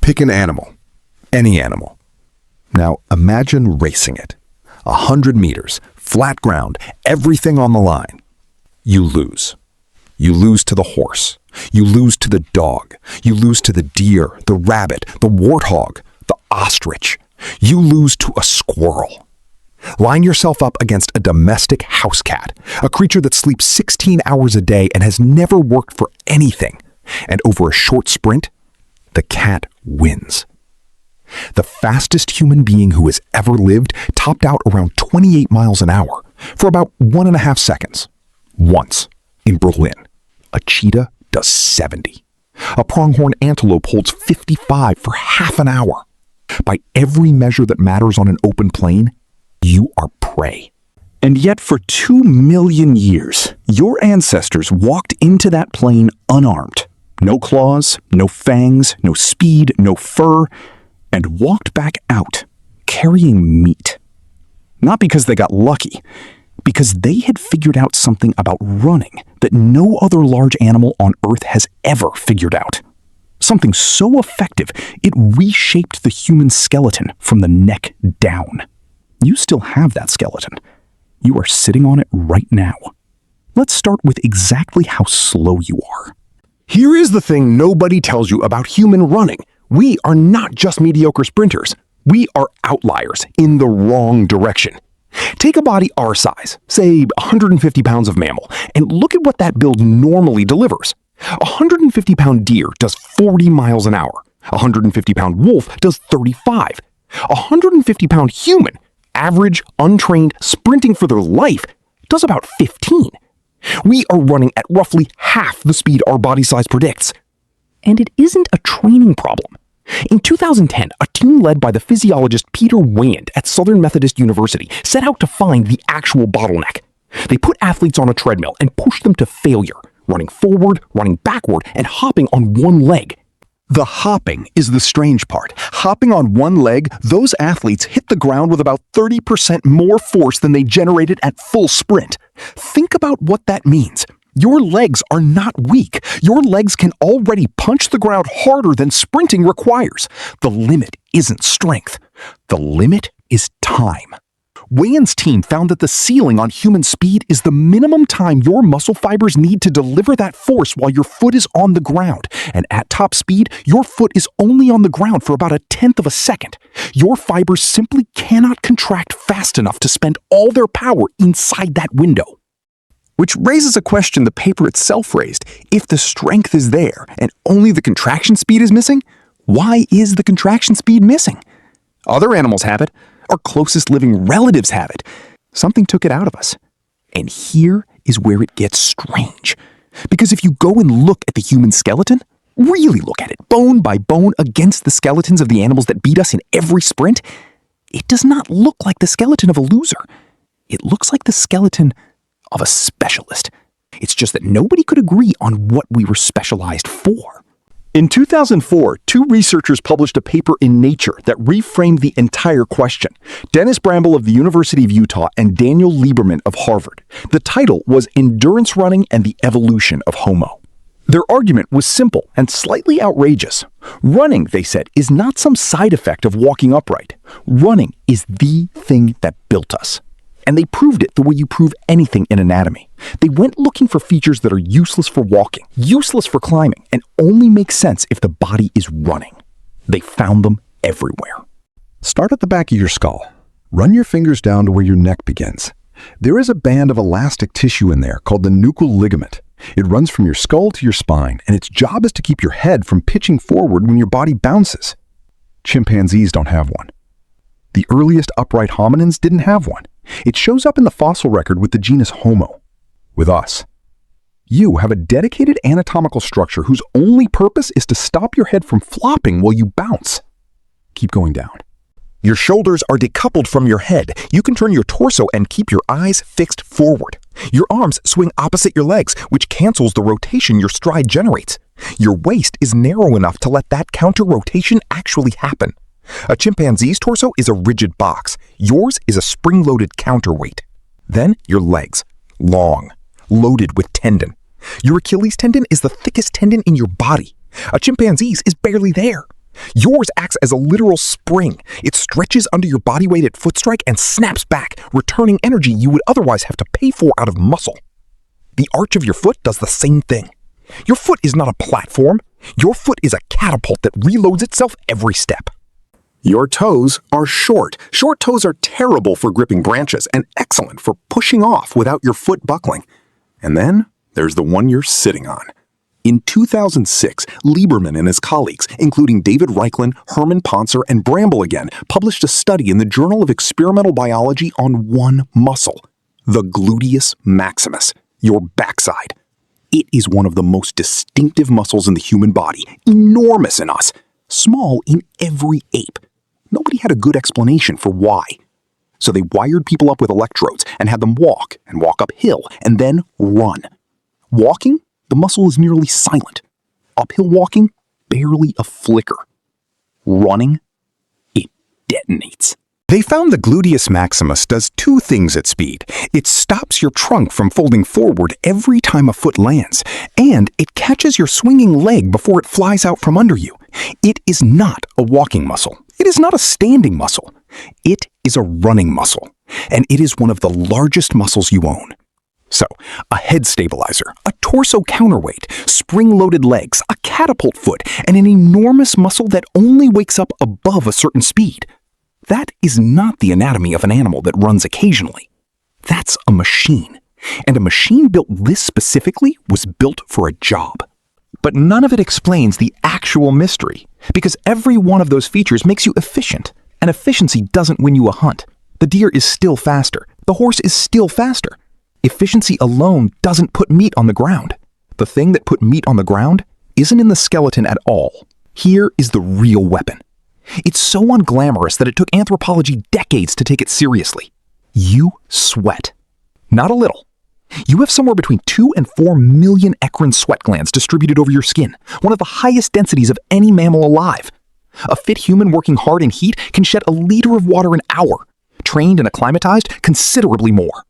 Pick an animal. Any animal. Now imagine racing it. 100 meters, flat ground, everything on the line. You lose. You lose to the horse. You lose to the dog. You lose to the deer, the rabbit, the warthog, the ostrich. You lose to a squirrel. Line yourself up against a domestic house cat, a creature that sleeps 16 hours a day and has never worked for anything. And over a short sprint, the cat wins. The fastest human being who has ever lived topped out around 28 miles an hour for about 1.5 seconds. Once, in Berlin, a cheetah does 70. A pronghorn antelope holds 55 for half an hour. By every measure that matters on an open plain, you are prey. And yet for 2 million years, your ancestors walked into that plain unarmed. No claws, no fangs, no speed, no fur, and walked back out carrying meat. Not because they got lucky, because they had figured out something about running that no other large animal on Earth has ever figured out. Something so effective, it reshaped the human skeleton from the neck down. You still have that skeleton. You are sitting on it right now. Let's start with exactly how slow you are. Here is the thing nobody tells you about human running. We are not just mediocre sprinters. We are outliers in the wrong direction. Take a body our size, say 150 pounds of mammal, and look at what that build normally delivers. A 150-pound deer does 40 miles an hour. A 150-pound wolf does 35. A 150-pound human, average, untrained, sprinting for their life, does about 15. We are running at roughly half the speed our body size predicts. And it isn't a training problem. In 2010, a team led by the physiologist Peter Weyand at Southern Methodist University set out to find the actual bottleneck. They put athletes on a treadmill and pushed them to failure, running forward, running backward, and hopping on one leg. The hopping is the strange part. Hopping on one leg, those athletes hit the ground with about 30% more force than they generated at full sprint. Think about what that means. Your legs are not weak. Your legs can already punch the ground harder than sprinting requires. The limit isn't strength. The limit is time. Weyand's team found that the ceiling on human speed is the minimum time your muscle fibers need to deliver that force while your foot is on the ground. And at top speed, your foot is only on the ground for about 1/10 of a second. Your fibers simply cannot contract fast enough to spend all their power inside that window. Which raises a question the paper itself raised. If the strength is there and only the contraction speed is missing, why is the contraction speed missing? Other animals have it. Our closest living relatives have it. Something took it out of us. And here is where it gets strange. Because if you go and look at the human skeleton, really look at it, bone by bone against the skeletons of the animals that beat us in every sprint, it does not look like the skeleton of a loser. It looks like the skeleton of a specialist. It's just that nobody could agree on what we were specialized for. In 2004, 2 researchers published a paper in Nature that reframed the entire question. Dennis Bramble of the University of Utah and Daniel Lieberman of Harvard. The title was Endurance Running and the Evolution of Homo. Their argument was simple and slightly outrageous. Running, they said, is not some side effect of walking upright. Running is the thing that built us. And they proved it the way you prove anything in anatomy. They went looking for features that are useless for walking, useless for climbing, and only make sense if the body is running. They found them everywhere. Start at the back of your skull. Run your fingers down to where your neck begins. There is a band of elastic tissue in there called the nuchal ligament. It runs from your skull to your spine, and its job is to keep your head from pitching forward when your body bounces. Chimpanzees don't have one. The earliest upright hominins didn't have one. It shows up in the fossil record with the genus Homo. With us, you have a dedicated anatomical structure whose only purpose is to stop your head from flopping while you bounce. Keep going down. Your shoulders are decoupled from your head. You can turn your torso and keep your eyes fixed forward. Your arms swing opposite your legs, which cancels the rotation your stride generates. Your waist is narrow enough to let that counter rotation actually happen. A chimpanzee's torso is a rigid box. Yours is a spring-loaded counterweight. Then your legs, long, loaded with tendon. Your Achilles tendon is the thickest tendon in your body. A chimpanzee's is barely there. Yours acts as a literal spring. It stretches under your body weight at foot strike and snaps back, returning energy you would otherwise have to pay for out of muscle. The arch of your foot does the same thing. Your foot is not a platform. Your foot is a catapult that reloads itself every step. Your toes are short. Short toes are terrible for gripping branches and excellent for pushing off without your foot buckling. And then there's the one you're sitting on. In 2006, Lieberman and his colleagues, including David Reichland, Herman Poncer, and Bramble again, published a study in the Journal of Experimental Biology on one muscle, the gluteus maximus, your backside. It is one of the most distinctive muscles in the human body, enormous in us, small in every ape. Nobody had a good explanation for why. So they wired people up with electrodes and had them walk and walk uphill and then run. Walking, the muscle is nearly silent. Uphill walking, barely a flicker. Running, it detonates. They found the gluteus maximus does two things at speed. It stops your trunk from folding forward every time a foot lands, and it catches your swinging leg before it flies out from under you. It is not a walking muscle. It is not a standing muscle. It is a running muscle, and it is one of the largest muscles you own. So, a head stabilizer, a torso counterweight, spring-loaded legs, a catapult foot, and an enormous muscle that only wakes up above a certain speed. That is not the anatomy of an animal that runs occasionally. That's a machine. And a machine built this specifically was built for a job. But none of it explains the actual mystery, because every one of those features makes you efficient, and efficiency doesn't win you a hunt. The deer is still faster. The horse is still faster. Efficiency alone doesn't put meat on the ground. The thing that put meat on the ground isn't in the skeleton at all. Here is the real weapon. It's so unglamorous that it took anthropology decades to take it seriously. You sweat. Not a little. You have somewhere between 2 and 4 million eccrine sweat glands distributed over your skin, one of the highest densities of any mammal alive. A fit human working hard in heat can shed a liter of water an hour. Trained and acclimatized, considerably more.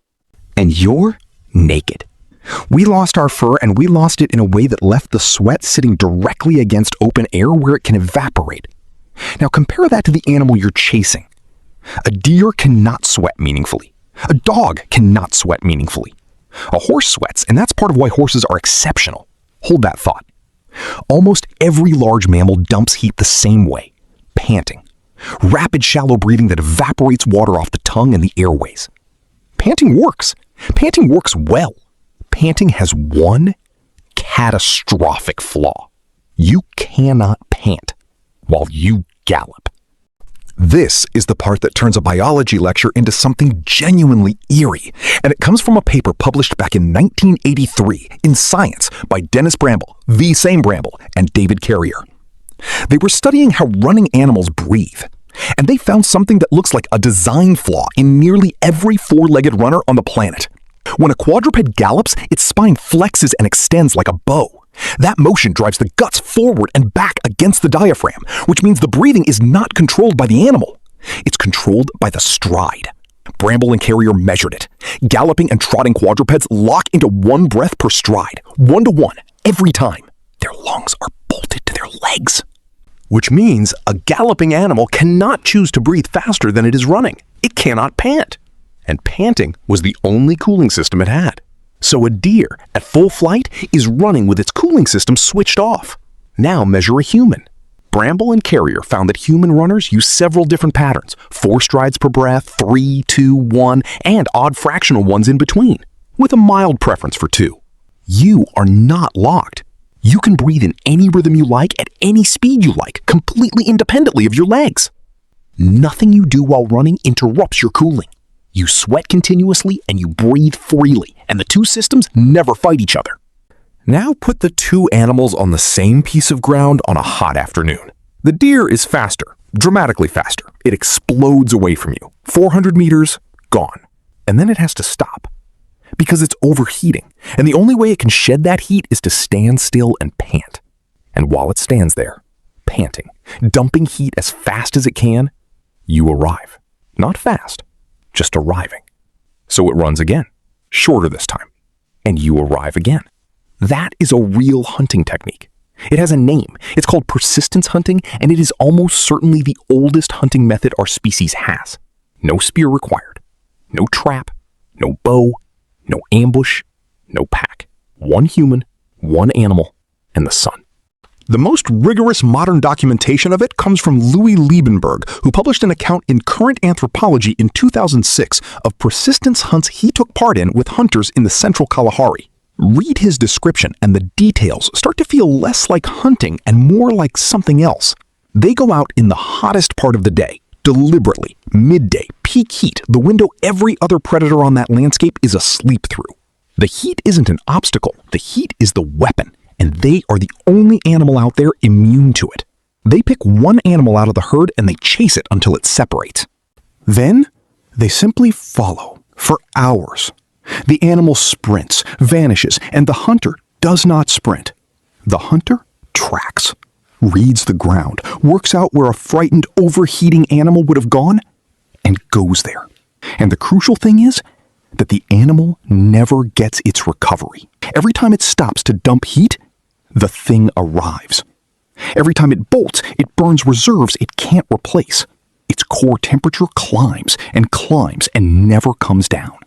And you're naked. We lost our fur, and we lost it in a way that left the sweat sitting directly against open air where it can evaporate. Now compare that to the animal you're chasing. A deer cannot sweat meaningfully. A dog cannot sweat meaningfully. A horse sweats, and that's part of why horses are exceptional. Hold that thought. Almost every large mammal dumps heat the same way, panting. Rapid, shallow breathing that evaporates water off the tongue and the airways. Panting works. Panting works well. Panting has one catastrophic flaw. You cannot pant while you gallop. This is the part that turns a biology lecture into something genuinely eerie, and it comes from a paper published back in 1983 in Science by Dennis Bramble, the same Bramble, and David Carrier. They were studying how running animals breathe, and they found something that looks like a design flaw in nearly every four-legged runner on the planet. When a quadruped gallops, its spine flexes and extends like a bow. That motion drives the guts forward and back against the diaphragm, which means the breathing is not controlled by the animal. It's controlled by the stride. Bramble and Carrier measured it. Galloping and trotting quadrupeds lock into one breath per stride, 1 to 1, every time. Their lungs are bolted to their legs. Which means a galloping animal cannot choose to breathe faster than it is running. It cannot pant. And panting was the only cooling system it had. So a deer, at full flight, is running with its cooling system switched off. Now measure a human. Bramble and Carrier found that human runners use several different patterns, 4 strides per breath, 3, 2, 1, and odd fractional ones in between, with a mild preference for 2. You are not locked. You can breathe in any rhythm you like at any speed you like, completely independently of your legs. Nothing you do while running interrupts your cooling. You sweat continuously and you breathe freely, and the two systems never fight each other. Now put the two animals on the same piece of ground on a hot afternoon. The deer is faster, dramatically faster. It explodes away from you. 400 meters, gone. And then it has to stop. Because it's overheating, and the only way it can shed that heat is to stand still and pant. And while it stands there, panting, dumping heat as fast as it can, you arrive. Not fast, just arriving. So it runs again, shorter this time, and you arrive again. That is a real hunting technique. It has a name. It's called persistence hunting, and it is almost certainly the oldest hunting method our species has. No spear required. No trap. No bow. No ambush. No pack. One human, one animal, and the sun. The most rigorous modern documentation of it comes from Louis Liebenberg, who published an account in Current Anthropology in 2006 of persistence hunts he took part in with hunters in the central Kalahari. Read his description and the details start to feel less like hunting and more like something else. They go out in the hottest part of the day, deliberately, midday, peak heat, the window every other predator on that landscape is asleep through. The heat isn't an obstacle, the heat is the weapon, and they are the only animal out there immune to it. They pick one animal out of the herd and they chase it until it separates. Then, they simply follow for hours. The animal sprints, vanishes, and the hunter does not sprint. The hunter tracks, reads the ground, works out where a frightened, overheating animal would have gone, and goes there. And the crucial thing is that the animal never gets its recovery. Every time it stops to dump heat, the thing arrives. Every time it bolts, it burns reserves it can't replace. Its core temperature climbs and never comes down.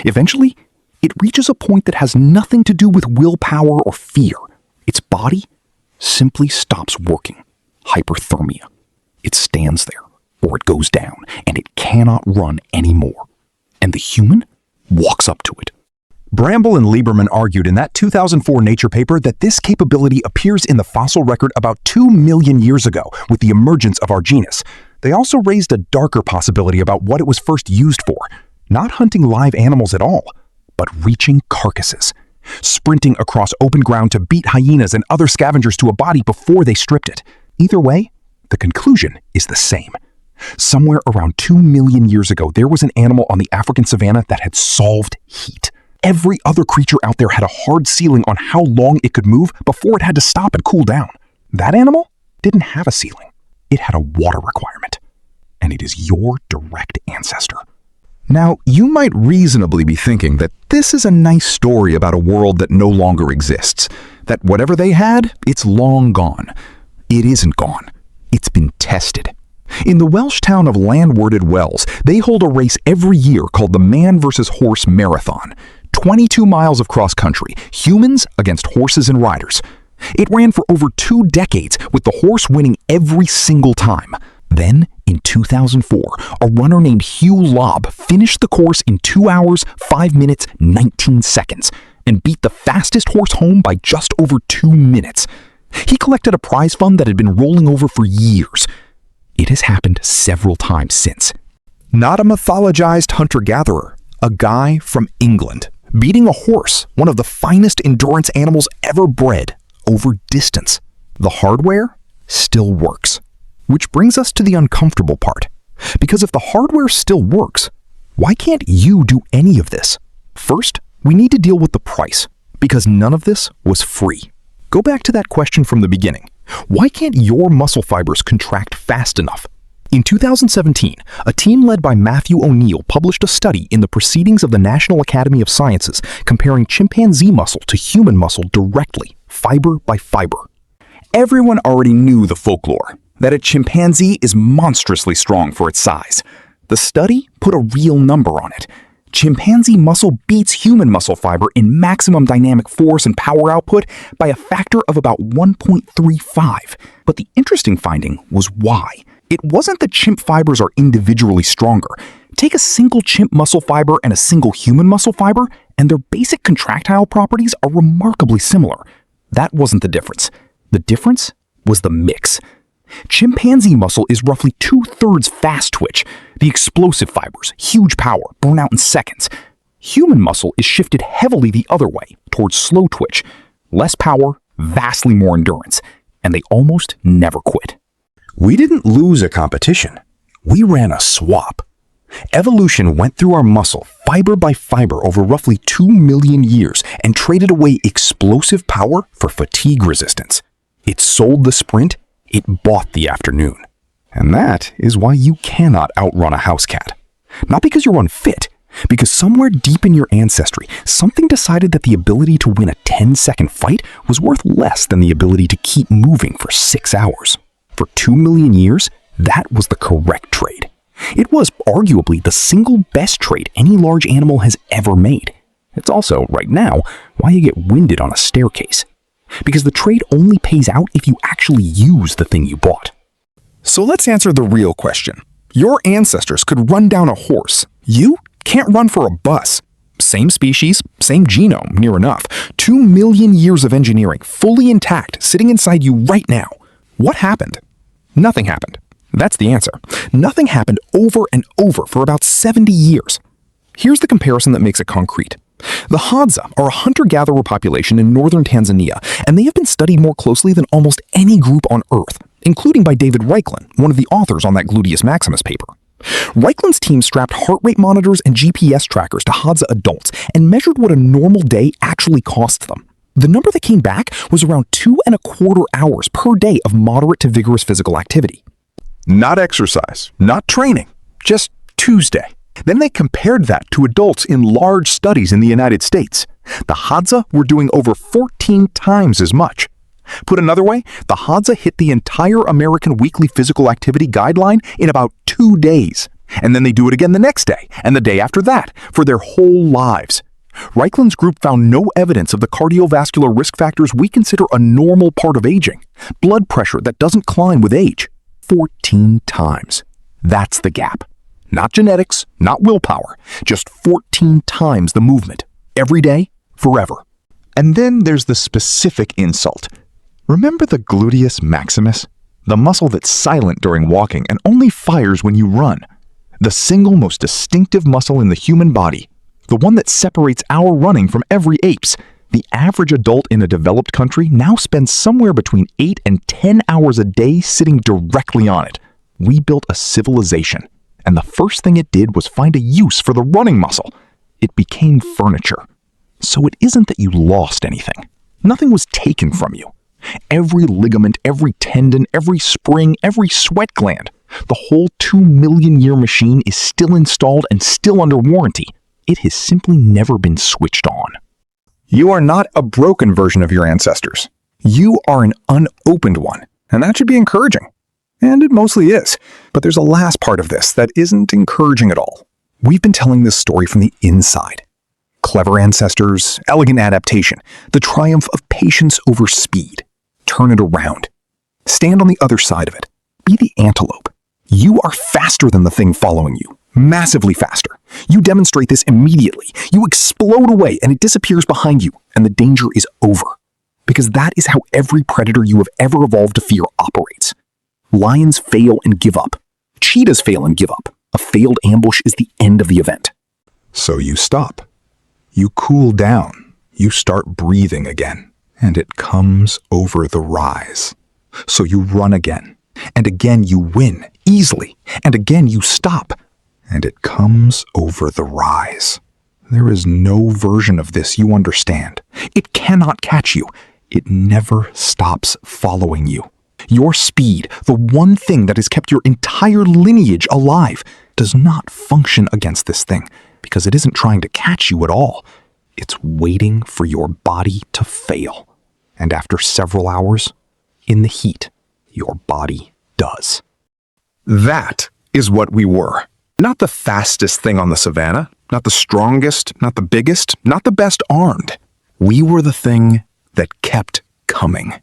Eventually, it reaches a point that has nothing to do with willpower or fear. Its body simply stops working. Hyperthermia. It stands there, or it goes down, and it cannot run anymore. And the human walks up to it. Bramble and Lieberman argued in that 2004 Nature paper that this capability appears in the fossil record about 2 million years ago with the emergence of our genus. They also raised a darker possibility about what it was first used for. Not hunting live animals at all, but reaching carcasses. Sprinting across open ground to beat hyenas and other scavengers to a body before they stripped it. Either way, the conclusion is the same. Somewhere around 2 million years ago, there was an animal on the African savanna that had solved heat. Every other creature out there had a hard ceiling on how long it could move before it had to stop and cool down. That animal didn't have a ceiling. It had a water requirement. And it is your direct ancestor. Now, you might reasonably be thinking that this is a nice story about a world that no longer exists. That whatever they had, it's long gone. It isn't gone. It's been tested. In the Welsh town of Llanwordid Wells, they hold a race every year called the Man vs. Horse Marathon. 22 miles of cross-country, humans against horses and riders. It ran for over 2 decades, with the horse winning every single time. Then, in 2004, a runner named Hugh Lobb finished the course in 2 hours, 5 minutes, 19 seconds, and beat the fastest horse home by just over 2 minutes. He collected a prize fund that had been rolling over for years. It has happened several times since. Not a mythologized hunter-gatherer, a guy from England, beating a horse, one of the finest endurance animals ever bred, over distance. The hardware still works. Which brings us to the uncomfortable part. Because if the hardware still works, why can't you do any of this? First, we need to deal with the price, because none of this was free. Go back to that question from the beginning. Why can't your muscle fibers contract fast enough? In 2017, a team led by Matthew O'Neill published a study in the Proceedings of the National Academy of Sciences comparing chimpanzee muscle to human muscle directly, fiber by fiber. Everyone already knew the folklore, that a chimpanzee is monstrously strong for its size. The study put a real number on it. Chimpanzee muscle beats human muscle fiber in maximum dynamic force and power output by a factor of about 1.35. But the interesting finding was why. It wasn't that chimp fibers are individually stronger. Take a single chimp muscle fiber and a single human muscle fiber, and their basic contractile properties are remarkably similar. That wasn't the difference. The difference was the mix. Chimpanzee muscle is roughly 2/3 fast twitch, the explosive fibers, huge power, burn out in seconds. Human muscle is shifted heavily the other way, towards slow twitch, less power, vastly more endurance, and they almost never quit. We didn't lose a competition. We ran a swap. Evolution went through our muscle fiber by fiber over roughly 2 million years and traded away explosive power for fatigue resistance. It sold the sprint, it bought the afternoon. And that is why you cannot outrun a house cat. Not because you're unfit, Because somewhere deep in your ancestry, something decided that the ability to win a 10-second fight was worth less than the ability to keep moving for 6 hours. For 2 million years, that was the correct trade. It was arguably the single best trade any large animal has ever made. It's also, right now, why you get winded on a staircase. Because the trade only pays out if you actually use the thing you bought. So let's answer the real question. Your ancestors could run down a horse. You can't run for a bus. Same species, same genome, near enough. 2 million years of engineering, fully intact, sitting inside you right now. What happened? Nothing happened. That's the answer. Nothing happened over and over for about 70 years. Here's the comparison that makes it concrete. The Hadza are a hunter-gatherer population in northern Tanzania, and they have been studied more closely than almost any group on Earth, including by David Reichlen, one of the authors on that Gluteus Maximus paper. Reichlen's team strapped heart rate monitors and GPS trackers to Hadza adults and measured what a normal day actually cost them. The number that came back was around 2.25 hours per day of moderate to vigorous physical activity. Not exercise, not training, just Tuesday. Then they compared that to adults in large studies in the United States. The Hadza were doing over 14 times as much. Put another way, the Hadza hit the entire American weekly physical activity guideline in about 2 days. And then they do it again the next day, and the day after that, for their whole lives. Reichlen's group found no evidence of the cardiovascular risk factors we consider a normal part of aging. Blood pressure that doesn't climb with age. 14 times. That's the gap. Not genetics, not willpower, just 14 times the movement. Every day, forever. And then there's the specific insult. Remember the gluteus maximus? The muscle that's silent during walking and only fires when you run. The single most distinctive muscle in the human body. The one that separates our running from every ape's. The average adult in a developed country now spends somewhere between 8 and 10 hours a day sitting directly on it. We built a civilization, and the first thing it did was find a use for the running muscle. It became furniture. So it isn't that you lost anything. Nothing was taken from you. Every ligament, every tendon, every spring, every sweat gland, the whole 2 million year machine is still installed and still under warranty. It has simply never been switched on. You are not a broken version of your ancestors. You are an unopened one, and that should be encouraging. And it mostly is. But there's a last part of this that isn't encouraging at all. We've been telling this story from the inside. Clever ancestors, elegant adaptation, the triumph of patience over speed. Turn it around. Stand on the other side of it. Be the antelope. You are faster than the thing following you. Massively faster. You demonstrate this immediately. You explode away and it disappears behind you, and the danger is over. Because that is how every predator you have ever evolved to fear operates. Lions fail and give up. Cheetahs fail and give up. A failed ambush is the end of the event. So you stop. You cool down. You start breathing again. And it comes over the rise. So you run again. And again you win, easily. And again you stop. And it comes over the rise. There is no version of this you understand. It cannot catch you. It never stops following you. Your speed, the one thing that has kept your entire lineage alive, does not function against this thing because it isn't trying to catch you at all. It's waiting for your body to fail. And after several hours, in the heat, your body does. That is what we were. Not the fastest thing on the savanna, not the strongest, not the biggest, not the best armed. We were the thing that kept coming.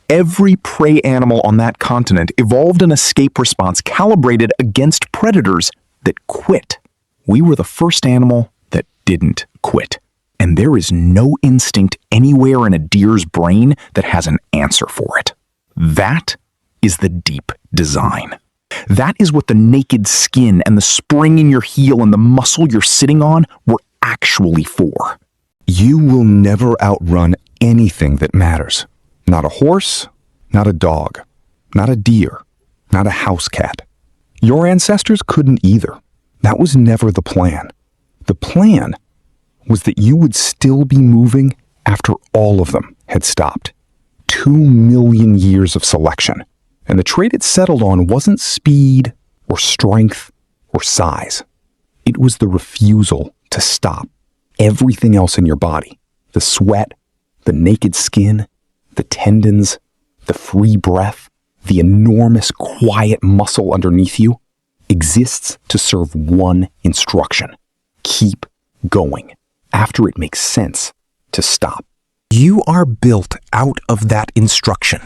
Every prey animal on that continent evolved an escape response calibrated against predators that quit. We were the first animal that didn't quit. And there is no instinct anywhere in a deer's brain that has an answer for it. That is the deep design. That is what the naked skin and the spring in your heel and the muscle you're sitting on were actually for. You will never outrun anything that matters. Not a horse, not a dog, not a deer, not a house cat. Your ancestors couldn't either. That was never the plan. The plan was that you would still be moving after all of them had stopped. 2 million years of selection. And the trait it settled on wasn't speed or strength or size. It was the refusal to stop. Everything else in your body, the sweat, the naked skin, the tendons, the free breath, the enormous quiet muscle underneath you, exists to serve one instruction. Keep going, after it makes sense to stop. You are built out of that instruction.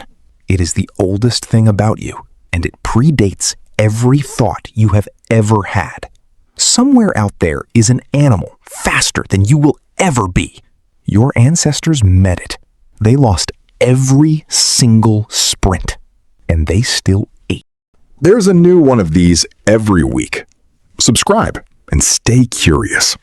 It is the oldest thing about you, and it predates every thought you have ever had. Somewhere out there is an animal faster than you will ever be. Your ancestors met it. They lost every single sprint, and they still ate. There's a new one of these every week. Subscribe and stay curious.